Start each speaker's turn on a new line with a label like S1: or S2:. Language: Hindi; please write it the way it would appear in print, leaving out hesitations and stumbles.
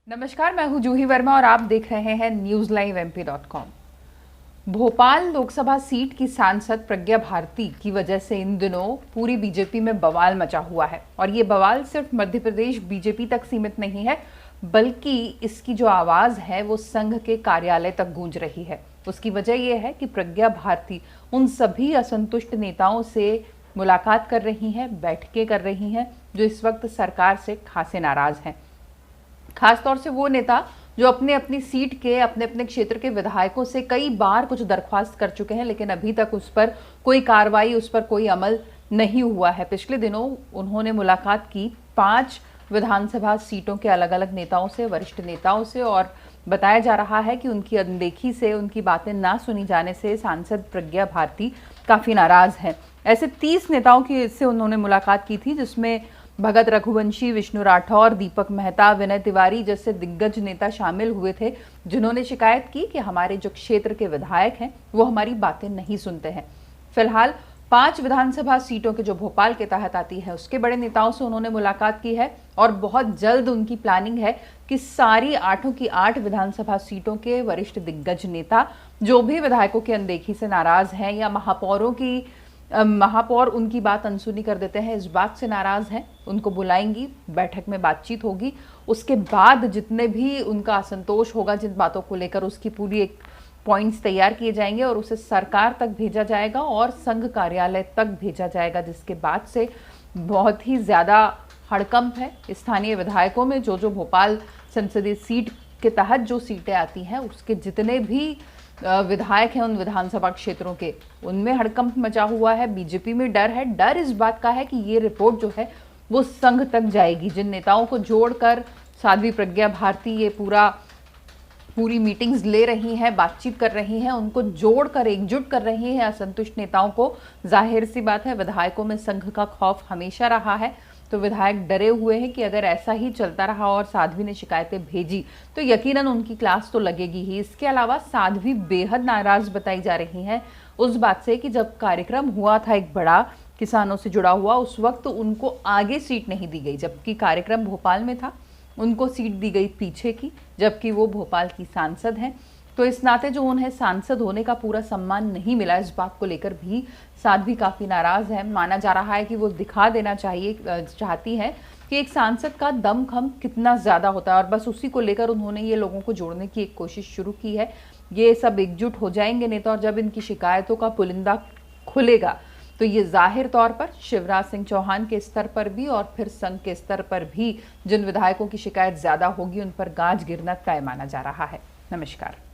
S1: नमस्कार, मैं हूं जूही वर्मा और आप देख रहे हैं newslive.mp.com। भोपाल लोकसभा सीट की सांसद प्रज्ञा भारती की वजह से इन दिनों पूरी बीजेपी में बवाल मचा हुआ है और ये बवाल सिर्फ मध्य प्रदेश बीजेपी तक सीमित नहीं है, बल्कि इसकी जो आवाज है वो संघ के कार्यालय तक गूंज रही है। उसकी वजह यह है कि प्रज्ञा भारती उन सभी असंतुष्ट नेताओं से मुलाकात कर रही हैं, बैठकें कर रही हैं जो इस वक्त सरकार से खासे नाराज हैं। खासतौर से वो नेता जो अपने अपनी सीट के अपने अपने क्षेत्र के विधायकों से कई बार कुछ दरख्वास्त कर चुके हैं, लेकिन अभी तक उस पर कोई कार्रवाई, उस पर कोई अमल नहीं हुआ है। पिछले दिनों उन्होंने मुलाकात की 5 विधानसभा सीटों के अलग अलग नेताओं से, वरिष्ठ नेताओं से, और बताया जा रहा है कि उनकी अनदेखी से, उनकी बातें ना सुनी जाने से सांसद प्रज्ञा भारती काफी नाराज हैं। ऐसे 30 नेताओं की से उन्होंने मुलाकात की थी, जिसमें भगत रघुवंशी, विष्णु राठौर, दीपक मेहता, विनय तिवारी जैसे दिग्गज नेता शामिल हुए थे, जिन्होंने शिकायत की कि हमारे जो क्षेत्र के विधायक हैं वो हमारी बातें नहीं सुनते हैं। फिलहाल 5 विधानसभा सीटों के जो भोपाल के तहत आती है उसके बड़े नेताओं से उन्होंने मुलाकात की है और बहुत जल्द उनकी प्लानिंग है कि सारी 8 की 8 विधानसभा सीटों के वरिष्ठ दिग्गज नेता जो भी विधायकों की अनदेखी से नाराज हैं या महापौर उनकी बात अनसुनी कर देते हैं, इस बात से नाराज हैं, उनको बुलाएंगी, बैठक में बातचीत होगी। उसके बाद जितने भी उनका असंतोष होगा जिन बातों को लेकर, उसकी पूरी एक पॉइंट्स तैयार किए जाएंगे और उसे सरकार तक भेजा जाएगा और संघ कार्यालय तक भेजा जाएगा, जिसके बाद से बहुत ही ज़्यादा हड़कंप है स्थानीय विधायकों में। जो भोपाल संसदीय सीट के तहत जो सीटें आती हैं उसके जितने भी विधायक हैं उन विधानसभा क्षेत्रों के, उनमें हड़कंप मचा हुआ है। बीजेपी में डर है। डर इस बात का है कि ये रिपोर्ट जो है वो संघ तक जाएगी। जिन नेताओं को जोड़कर साध्वी प्रज्ञा भारती ये पूरी मीटिंग्स ले रही हैं, बातचीत कर रही हैं, उनको जोड़कर एकजुट कर रही हैं असंतुष्ट नेताओं को। जाहिर सी बात है, विधायकों में संघ का खौफ हमेशा रहा है, तो विधायक डरे हुए हैं कि अगर ऐसा ही चलता रहा और साध्वी ने शिकायतें भेजी तो यकीनन उनकी क्लास तो लगेगी ही। इसके अलावा साध्वी बेहद नाराज बताई जा रही हैं उस बात से कि जब कार्यक्रम हुआ था एक बड़ा किसानों से जुड़ा हुआ, उस वक्त उनको आगे सीट नहीं दी गई, जबकि कार्यक्रम भोपाल में था। उनको सीट दी गई पीछे की, जबकि वो भोपाल की सांसद हैं। तो इस नाते जो उन्हें सांसद होने का पूरा सम्मान नहीं मिला, इस बात को लेकर भी साध्वी काफ़ी नाराज़ है। माना जा रहा है कि वो दिखा देना चाहती है कि एक सांसद का दमखम कितना ज़्यादा होता है और बस उसी को लेकर उन्होंने ये लोगों को जोड़ने की एक कोशिश शुरू की है। ये सब एकजुट हो जाएंगे नेता और जब इनकी शिकायतों का पुलिंदा खुलेगा तो ये जाहिर तौर पर शिवराज सिंह चौहान के स्तर पर भी और फिर संघ के स्तर पर भी जिन विधायकों की शिकायत ज़्यादा होगी उन पर गाज गिरना तय माना जा रहा है। नमस्कार।